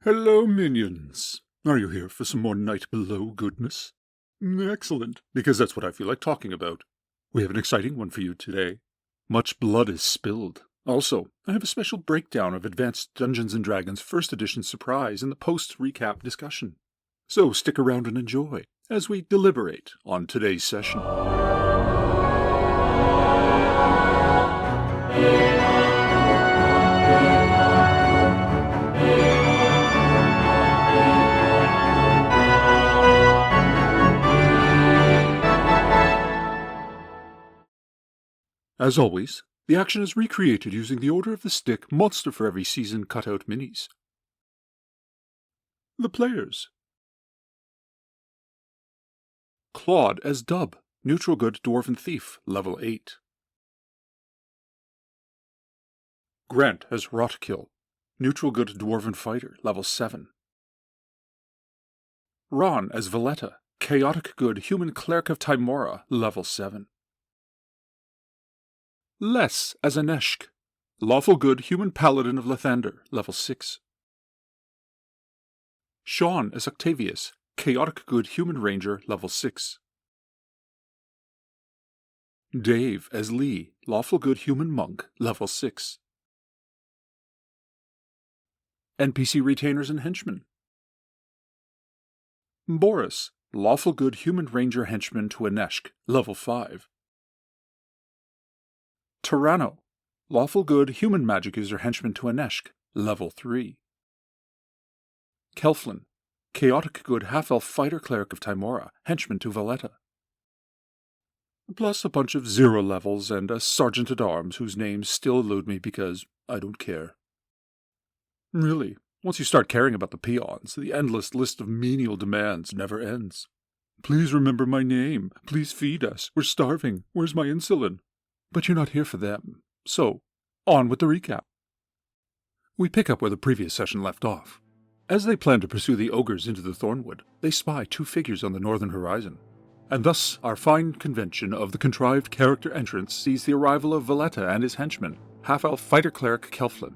Hello, minions. Are you here for some more Night Below goodness? Excellent, because that's what I feel like talking about. We have an exciting one for you today. Much blood is spilled. Also, I have a special breakdown of Advanced Dungeons & Dragons 1st Edition Surprise in the post-recap discussion. So stick around and enjoy as we deliberate on today's session. As always, the action is recreated using the Order of the Stick Monster for Every Season cutout minis. The players: Claude as Dub, Neutral Good Dwarven Thief, level 8. Grant as Rotkill, Neutral Good Dwarven Fighter, level 7. Ron as Valletta, Chaotic Good Human Cleric of Tymora, level 7. Les as Aneshk, Lawful Good Human Paladin of Lathander, level 6. Sean as Octavius, Chaotic Good Human Ranger, level 6. Dave as Lee, Lawful Good Human Monk, level 6. NPC Retainers and Henchmen: Boris, Lawful Good Human Ranger Henchman to Aneshk, level 5. Tyranno, Lawful Good Human Magic User Henchman to Aneshk, level 3. Kelflin, Chaotic Good Half-Elf Fighter Cleric of Tymora, Henchman to Valletta. Plus a bunch of 0 levels and a Sergeant-at-Arms whose names still elude me because I don't care. Really, once you start caring about the peons, the endless list of menial demands never ends. Please remember my name. Please feed us. We're starving. Where's my insulin? But you're not here for them. So, on with the recap. We pick up where the previous session left off. As they plan to pursue the ogres into the Thornwood, they spy 2 figures on the northern horizon. And thus, our fine convention of the contrived character entrance sees the arrival of Valletta and his henchman, half-elf fighter cleric Kelflin.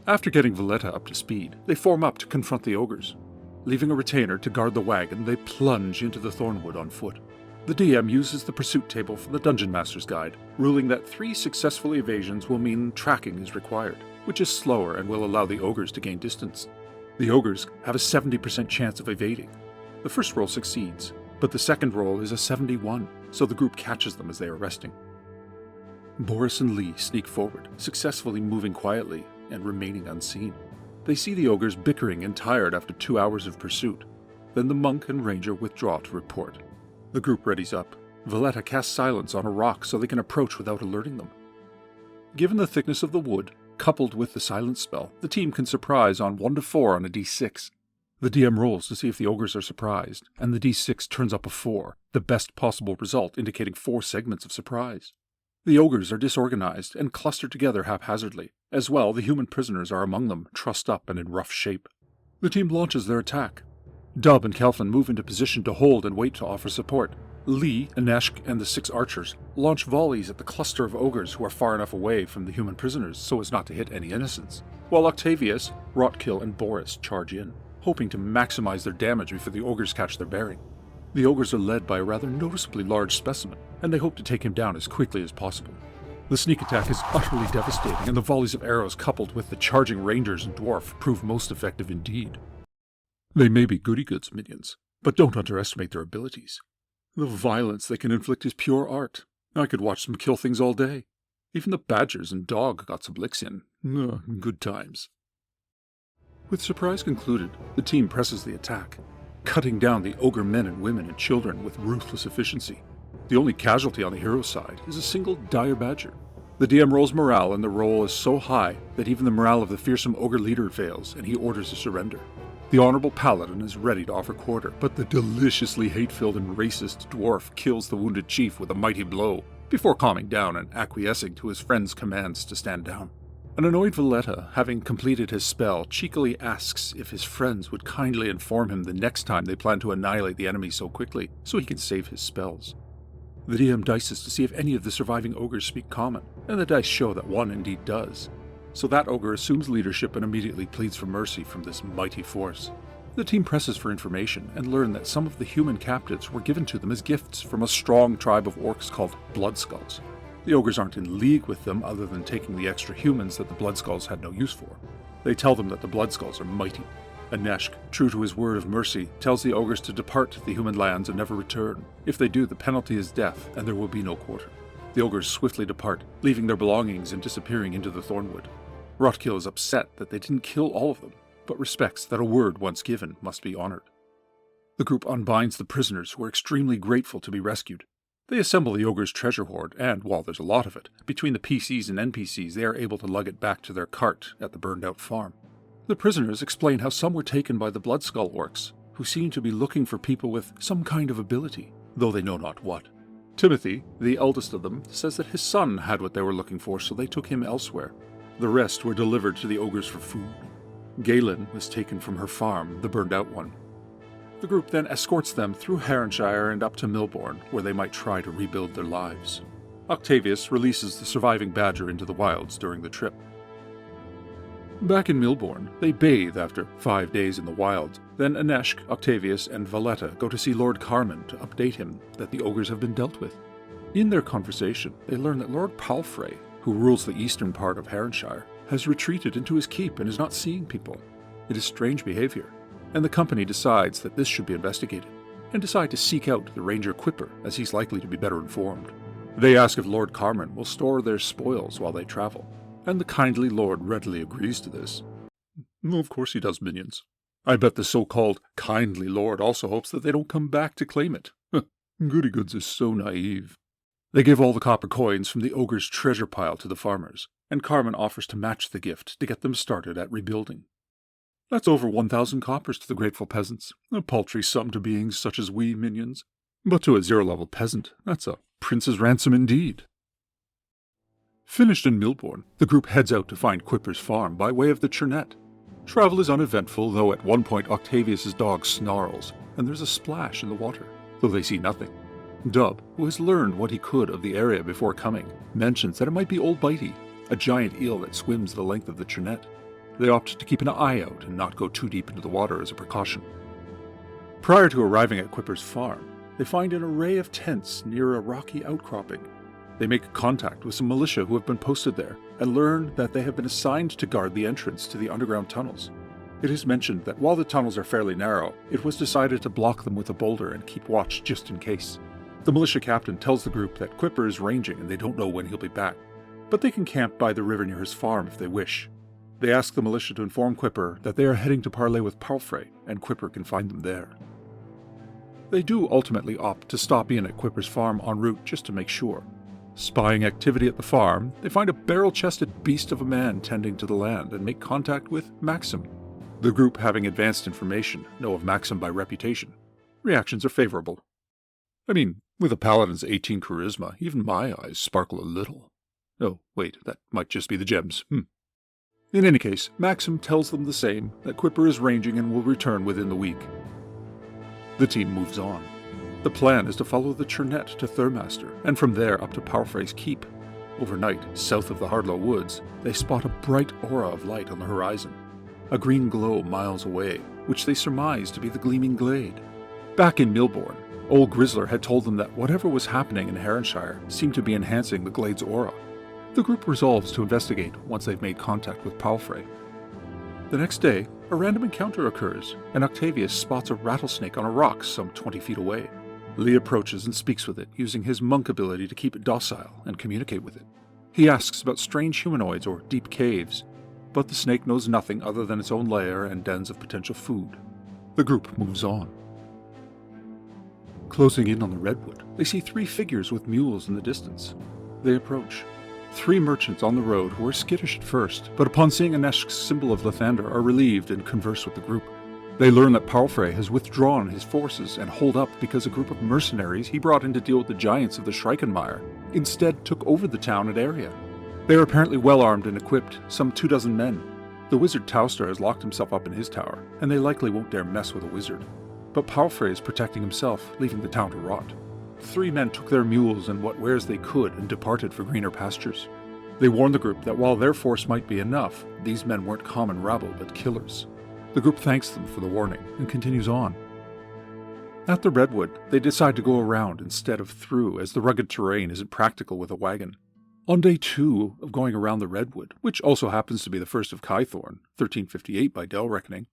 After getting Valletta up to speed, they form up to confront the ogres. Leaving a retainer to guard the wagon, they plunge into the Thornwood on foot. The DM uses the pursuit table from the Dungeon Master's Guide, ruling that 3 successful evasions will mean tracking is required, which is slower and will allow the ogres to gain distance. The ogres have a 70% chance of evading. The first roll succeeds, but the second roll is a 71, so the group catches them as they are resting. Boris and Lee sneak forward, successfully moving quietly and remaining unseen. They see the ogres bickering and tired after 2 hours of pursuit. Then the monk and ranger withdraw to report. The group readies up. Valletta casts silence on a rock so they can approach without alerting them. Given the thickness of the wood, coupled with the silence spell, the team can surprise on 1 to 4 on a d6. The DM rolls to see if the ogres are surprised, and the d6 turns up a 4, the best possible result indicating 4 segments of surprise. The ogres are disorganized and cluster together haphazardly. As well, the human prisoners are among them, trussed up and in rough shape. The team launches their attack. Dub and Kelflin move into position to hold and wait to offer support. Lee, Aneshk, and the 6 archers launch volleys at the cluster of ogres who are far enough away from the human prisoners so as not to hit any innocents, while Octavius, Rotkill, and Boris charge in, hoping to maximize their damage before the ogres catch their bearing. The ogres are led by a rather noticeably large specimen, and they hope to take him down as quickly as possible. The sneak attack is utterly devastating, and the volleys of arrows coupled with the charging rangers and dwarf prove most effective indeed. They may be goody-goods minions, but don't underestimate their abilities. The violence they can inflict is pure art. I could watch them kill things all day. Even the badgers and dog got some licks in. Good times. With surprise concluded, the team presses the attack, cutting down the ogre men and women and children with ruthless efficiency. The only casualty on the hero's side is a single dire badger. The DM rolls morale, and the roll is so high that even the morale of the fearsome ogre leader fails, and he orders a surrender. The honorable paladin is ready to offer quarter, but the deliciously hate-filled and racist dwarf kills the wounded chief with a mighty blow, before calming down and acquiescing to his friend's commands to stand down. An annoyed Valletta, having completed his spell, cheekily asks if his friends would kindly inform him the next time they plan to annihilate the enemy so quickly, so he can save his spells. The DM dices to see if any of the surviving ogres speak common, and the dice show that one indeed does. so that ogre assumes leadership and immediately pleads for mercy from this mighty force. The team presses for information and learn that some of the human captives were given to them as gifts from a strong tribe of orcs called Bloodskulls. The ogres aren't in league with them other than taking the extra humans that the Bloodskulls had no use for. They tell them that the Bloodskulls are mighty. Aneshk, true to his word of mercy, tells the ogres to depart the human lands and never return. If they do, the penalty is death, and there will be no quarter. The ogres swiftly depart, leaving their belongings and disappearing into the Thornwood. Rotkil is upset that they didn't kill all of them, but respects that a word once given must be honored. The group unbinds the prisoners, who are extremely grateful to be rescued. They assemble the ogre's treasure hoard, and, while there's a lot of it, between the PCs and NPCs they are able to lug it back to their cart at the burned-out farm. The prisoners explain how some were taken by the Bloodskull orcs, who seem to be looking for people with some kind of ability, though they know not what. Timothy, the eldest of them, says that his son had what they were looking for, so they took him elsewhere. The rest were delivered to the ogres for food. Galen was taken from her farm, the burned-out one. The group then escorts them through Heronshire and up to Milbourne, where they might try to rebuild their lives. Octavius releases the surviving badger into the wilds during the trip. Back in Milbourne, they bathe after 5 days in the wild. Then Aneshk, Octavius, and Valletta go to see Lord Carmen to update him that the ogres have been dealt with. In their conversation, they learn that Lord Palfrey, who rules the eastern part of Heronshire, has retreated into his keep and is not seeing people. It is strange behavior, and the company decides that this should be investigated, and decide to seek out the ranger Quipper, as he's likely to be better informed. They ask if Lord Carmen will store their spoils while they travel, and the kindly lord readily agrees to this. Of course he does, minions. I bet the so-called kindly lord also hopes that they don't come back to claim it. Goody-Goods is so naive. They give all the copper coins from the ogre's treasure pile to the farmers, and Carmen offers to match the gift to get them started at rebuilding. That's over 1,000 coppers to the grateful peasants, a paltry sum to beings such as we, minions. But to a zero-level peasant, that's a prince's ransom indeed. Finished in Milbourne, the group heads out to find Quipper's farm by way of the Churnet. Travel is uneventful, though at one point Octavius's dog snarls, and there's a splash in the water, though they see nothing. Dub, who has learned what he could of the area before coming, mentions that it might be Old Bitey, a giant eel that swims the length of the Churnet. They opt to keep an eye out and not go too deep into the water as a precaution. Prior to arriving at Quipper's farm, they find an array of tents near a rocky outcropping. They make contact with some militia who have been posted there, and learn that they have been assigned to guard the entrance to the underground tunnels. It is mentioned that while the tunnels are fairly narrow, it was decided to block them with a boulder and keep watch just in case. The militia captain tells the group that Quipper is ranging and they don't know when he'll be back, but they can camp by the river near his farm if they wish. They ask the militia to inform Quipper that they are heading to parley with Palfrey, and Quipper can find them there. They do ultimately opt to stop in at Quipper's farm en route just to make sure. Spying activity at the farm, they find a barrel-chested beast of a man tending to the land and make contact with Maxim. The group, having advanced information, know of Maxim by reputation. Reactions are favorable. I mean, with a paladin's 18 charisma, even my eyes sparkle a little. Oh, wait, that might just be the gems. In any case, Maxim tells them the same, that Quipper is ranging and will return within the week. The team moves on. The plan is to follow the Churnet to Thurmaster, and from there up to Palfrey's Keep. Overnight, south of the Hardlow Woods, they spot a bright aura of light on the horizon. A green glow miles away, which they surmise to be the Gleaming Glade. Back in Milbourne, old Grizzler had told them that whatever was happening in Heronshire seemed to be enhancing the Glade's aura. The group resolves to investigate once they've made contact with Palfrey. The next day, a random encounter occurs, and Octavius spots a rattlesnake on a rock some 20 feet away. Lee approaches and speaks with it, using his monk ability to keep it docile and communicate with it. He asks about strange humanoids or deep caves, but the snake knows nothing other than its own lair and dens of potential food. The group moves on. Closing in on the redwood, they see 3 figures with mules in the distance. They approach. 3 merchants on the road who are skittish at first, but upon seeing Aneshk's symbol of Lathander are relieved and converse with the group. They learn that Palfrey has withdrawn his forces and holed up because a group of mercenaries he brought in to deal with the giants of the Schreichenmeier instead took over the town and area. They are apparently well armed and equipped, some 24 men. The wizard Tauster has locked himself up in his tower, and they likely won't dare mess with a wizard. But Palfrey is protecting himself, leaving the town to rot. 3 men took their mules and what wares they could and departed for greener pastures. They warn the group that while their force might be enough, these men weren't common rabble but killers. The group thanks them for the warning and continues on. At the Redwood, they decide to go around instead of through, as the rugged terrain isn't practical with a wagon. On day 2 of going around the Redwood, which also happens to be the first of Kythorn, 1358 by Dell reckoning.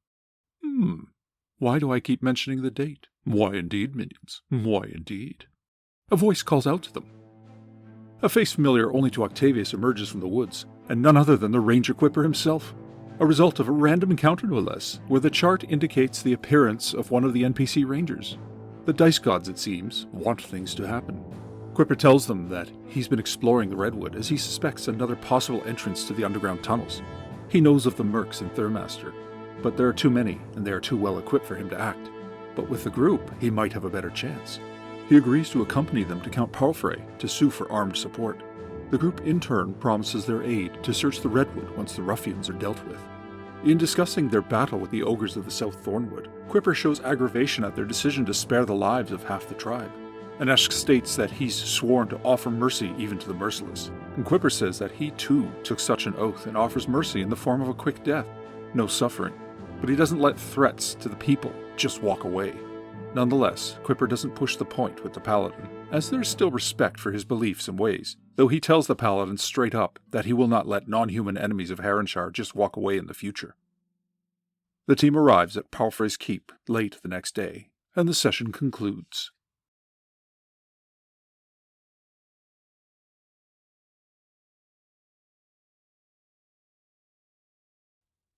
Why do I keep mentioning the date? Why indeed, minions? Why indeed? A voice calls out to them. A face familiar only to Octavius emerges from the woods, and none other than the Ranger Quipper himself. A result of a random encounter no less, where the chart indicates the appearance of one of the NPC rangers. The dice gods, it seems, want things to happen. Quipper tells them that he's been exploring the Redwood as he suspects another possible entrance to the underground tunnels. He knows of the Mercs and Thurmaster, but there are too many and they are too well equipped for him to act. But with the group, he might have a better chance. He agrees to accompany them to Count Palfrey to sue for armed support. The group in turn promises their aid to search the Redwood once the ruffians are dealt with. In discussing their battle with the ogres of the South Thornwood, Quipper shows aggravation at their decision to spare the lives of half the tribe. Anesh states that he's sworn to offer mercy even to the Merciless, and Quipper says that he too took such an oath and offers mercy in the form of a quick death, no suffering, but he doesn't let threats to the people just walk away. Nonetheless, Quipper doesn't push the point with the Paladin, as there is still respect for his beliefs and ways, though he tells the Paladin straight up that he will not let non-human enemies of Heronshire just walk away in the future. The team arrives at Palfrey's Keep late the next day, and the session concludes.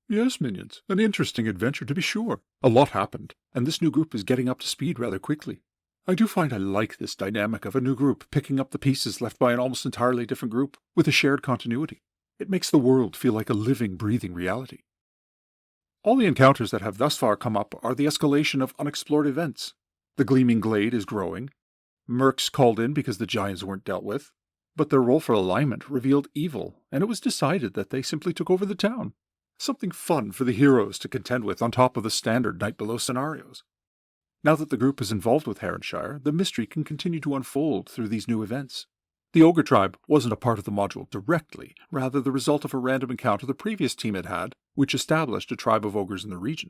Yes, minions, an interesting adventure to be sure. A lot happened, and this new group is getting up to speed rather quickly. I do find I like this dynamic of a new group picking up the pieces left by an almost entirely different group with a shared continuity. It makes the world feel like a living, breathing reality. All the encounters that have thus far come up are the escalation of unexplored events. The Gleaming Glade is growing. Mercs called in because the giants weren't dealt with, but their roll for alignment revealed evil, and it was decided that they simply took over the town. Something fun for the heroes to contend with on top of the standard Night Below scenarios. Now that the group is involved with Heronshire, the mystery can continue to unfold through these new events. The Ogre tribe wasn't a part of the module directly, rather the result of a random encounter the previous team had had, which established a tribe of ogres in the region.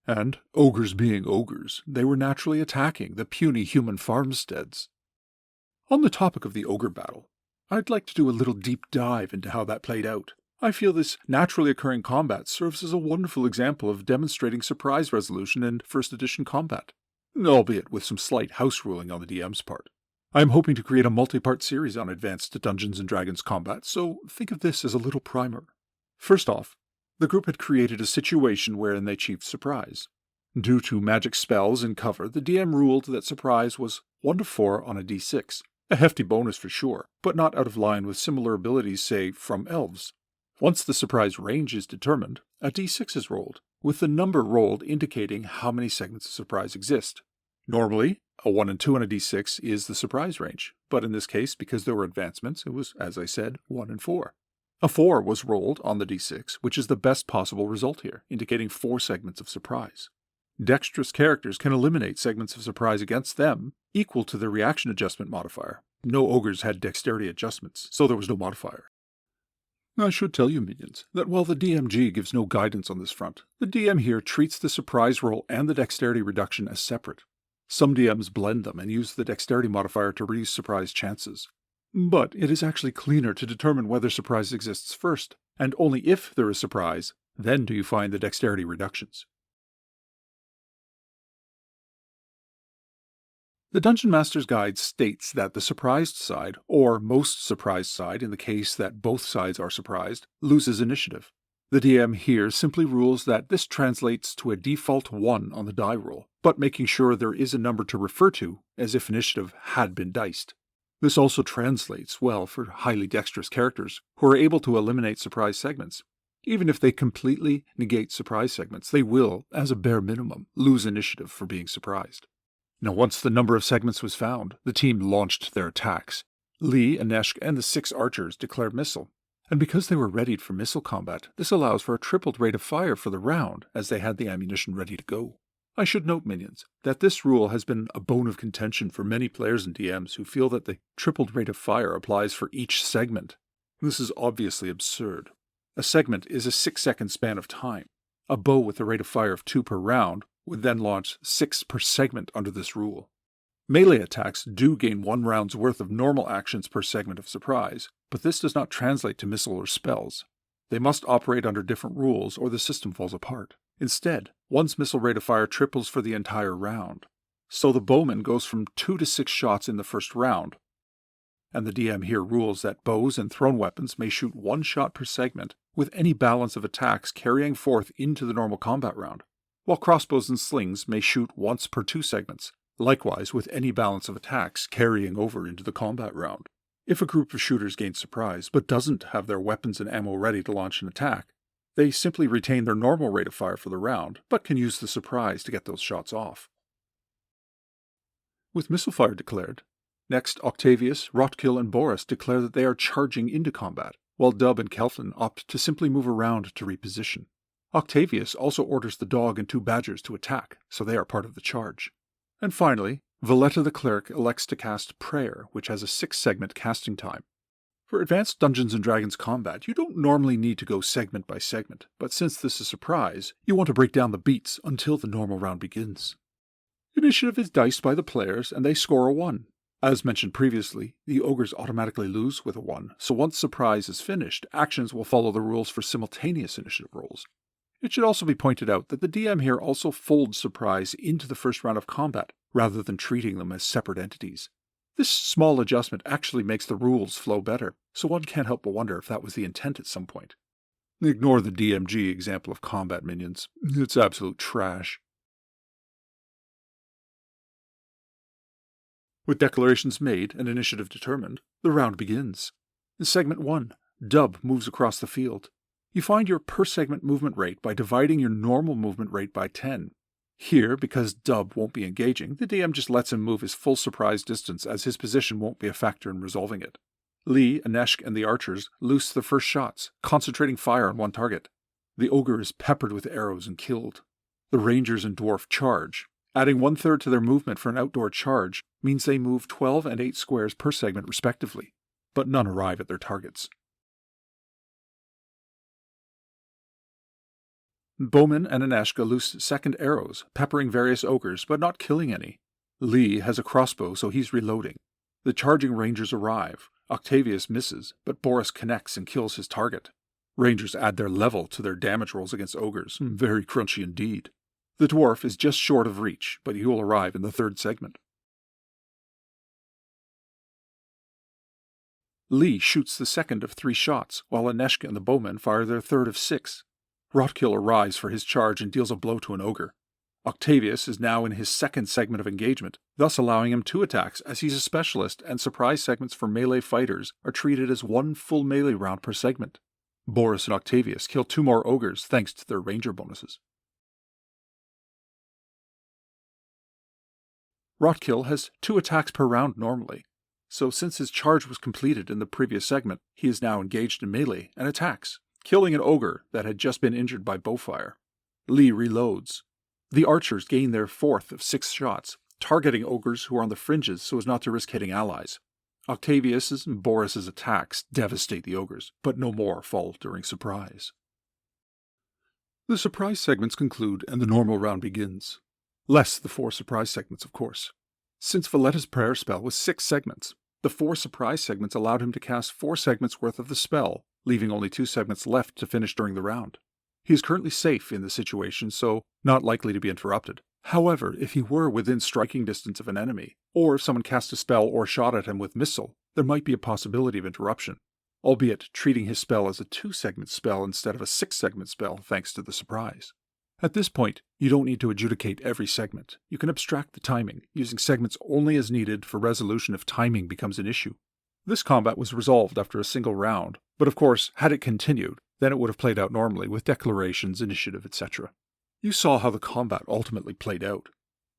And, ogres being ogres, they were naturally attacking the puny human farmsteads. On the topic of the ogre battle, I'd like to do a little deep dive into how that played out. I feel this naturally occurring combat serves as a wonderful example of demonstrating surprise resolution in first edition combat, albeit with some slight house ruling on the DM's part. I am hoping to create a multi-part series on advanced Dungeons & Dragons combat, so think of this as a little primer. First off, the group had created a situation wherein they achieved surprise. Due to magic spells and cover, the DM ruled that surprise was 1 to 4 on a d6, a hefty bonus for sure, but not out of line with similar abilities, say, from elves. Once the surprise range is determined, a d6 is rolled, with the number rolled indicating how many segments of surprise exist. Normally, a 1 and 2 on a d6 is the surprise range, but in this case, because there were advancements, it was, as I said, 1 and 4. A 4 was rolled on the d6, which is the best possible result here, indicating 4 segments of surprise. Dexterous characters can eliminate segments of surprise against them equal to their reaction adjustment modifier. No ogres had dexterity adjustments, so there was no modifier. I should tell you, minions, that while the DMG gives no guidance on this front, the DM here treats the surprise roll and the dexterity reduction as separate. Some DMs blend them and use the dexterity modifier to reduce surprise chances. But it is actually cleaner to determine whether surprise exists first, and only if there is surprise, then do you find the dexterity reductions. The Dungeon Master's Guide states that the surprised side, or most surprised side in the case that both sides are surprised, loses initiative. The DM here simply rules that this translates to a default 1 on the die roll, but making sure there is a number to refer to, as if initiative had been diced. This also translates well for highly dexterous characters who are able to eliminate surprise segments. Even if they completely negate surprise segments, they will, as a bare minimum, lose initiative for being surprised. Now, once the number of segments was found, the team launched their attacks. Lee, Anesh, and the 6 archers declared missile, and because they were readied for missile combat, this allows for a tripled rate of fire for the round, as they had the ammunition ready to go. I should note, minions, that this rule has been a bone of contention for many players and DMs who feel that the tripled rate of fire applies for each segment. This is obviously absurd. A segment is a 6-second span of time. A bow with a rate of fire of 2 per round would then launch 6 per segment under this rule. Melee attacks do gain 1 round's worth of normal actions per segment of surprise, but this does not translate to missile or spells. They must operate under different rules or the system falls apart. Instead, one's missile rate of fire triples for the entire round. So the bowman goes from 2 to 6 shots in the first round, and the DM here rules that bows and thrown weapons may shoot 1 shot per segment, with any balance of attacks carrying forth into the normal combat round, while crossbows and slings may shoot once per 2 segments, likewise with any balance of attacks carrying over into the combat round. If a group of shooters gains surprise, but doesn't have their weapons and ammo ready to launch an attack, they simply retain their normal rate of fire for the round, but can use the surprise to get those shots off. With missile fire declared, next Octavius, Rotkill, and Boris declare that they are charging into combat, while Dub and Kelton opt to simply move around to reposition. Octavius also orders the dog and 2 badgers to attack, so they are part of the charge. And finally, Valletta the Cleric elects to cast Prayer, which has a 6-segment casting time. For advanced Dungeons & Dragons combat, you don't normally need to go segment by segment, but since this is a surprise, you want to break down the beats until the normal round begins. Initiative is diced by the players, and they score a 1. As mentioned previously, the ogres automatically lose with a 1, so once surprise is finished, actions will follow the rules for simultaneous initiative rolls. It should also be pointed out that the DM here also folds surprise into the first round of combat, rather than treating them as separate entities. This small adjustment actually makes the rules flow better, so one can't help but wonder if that was the intent at some point. Ignore the DMG example of combat minions. It's absolute trash. With declarations made and initiative determined, the round begins. In Segment 1, Dub moves across the field. You find your per-segment movement rate by dividing your normal movement rate by 10. Here, because Dub won't be engaging, the DM just lets him move his full surprise distance as his position won't be a factor in resolving it. Lee, Aneshk, and the archers loose their first shots, concentrating fire on one target. The ogre is peppered with arrows and killed. The rangers and dwarf charge. Adding 1/3 to their movement for an outdoor charge means they move 12 and 8 squares per segment respectively, but none arrive at their targets. Bowman and Aneshka loose second arrows, peppering various ogres, but not killing any. Lee has a crossbow, so he's reloading. The charging rangers arrive. Octavius misses, but Boris connects and kills his target. Rangers add their level to their damage rolls against ogres. Very crunchy indeed. The dwarf is just short of reach, but he will arrive in the 3rd segment. Lee shoots the second of 3 shots, while Aneshka and the bowmen fire their 3rd of 6. Rotkill arrives for his charge and deals a blow to an ogre. Octavius is now in his 2nd segment of engagement, thus allowing him 2 attacks as he's a specialist and surprise segments for melee fighters are treated as 1 full melee round per segment. Boris and Octavius kill 2 more ogres thanks to their ranger bonuses. Rotkill has 2 attacks per round normally, so since his charge was completed in the previous segment, he is now engaged in melee and attacks, killing an ogre that had just been injured by bowfire. Lee reloads. The archers gain their 4th of 6 shots, targeting ogres who are on the fringes so as not to risk hitting allies. Octavius's and Boris's attacks devastate the ogres, but no more fall during surprise. The surprise segments conclude and the normal round begins. Less the 4 surprise segments, of course. Since Valletta's prayer spell was 6 segments, the 4 surprise segments allowed him to cast 4 segments worth of the spell, leaving only 2 segments left to finish during the round. He is currently safe in this situation, so not likely to be interrupted. However, if he were within striking distance of an enemy, or if someone cast a spell or shot at him with missile, there might be a possibility of interruption, albeit treating his spell as a 2-segment spell instead of a 6-segment spell thanks to the surprise. At this point, you don't need to adjudicate every segment. You can abstract the timing, using segments only as needed for resolution if timing becomes an issue. This combat was resolved after a single round, but of course, had it continued, then it would have played out normally with declarations, initiative, etc. You saw how the combat ultimately played out.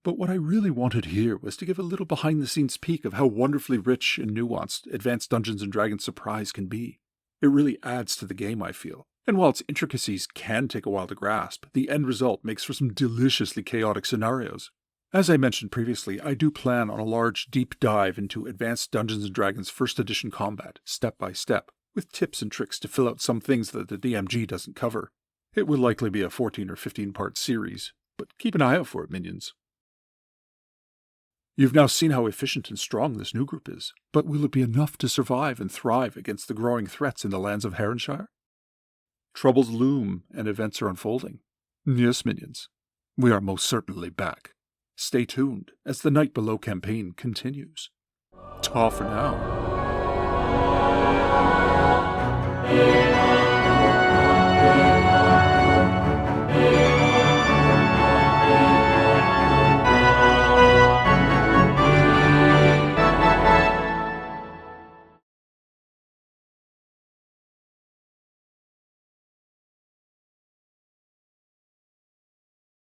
But what I really wanted here was to give a little behind-the-scenes peek of how wonderfully rich and nuanced Advanced Dungeons & Dragons Surprise can be. It really adds to the game, I feel. And while its intricacies can take a while to grasp, the end result makes for some deliciously chaotic scenarios. As I mentioned previously, I do plan on a large deep dive into Advanced Dungeons & Dragons 1st Edition combat, step by step, with tips and tricks to fill out some things that the DMG doesn't cover. It will likely be a 14 or 15-part series, but keep an eye out for it, minions. You've now seen how efficient and strong this new group is, but will it be enough to survive and thrive against the growing threats in the lands of Heronshire? Troubles loom and events are unfolding. Yes, minions, we are most certainly back. Stay tuned as the Night Below campaign continues. Ta for now.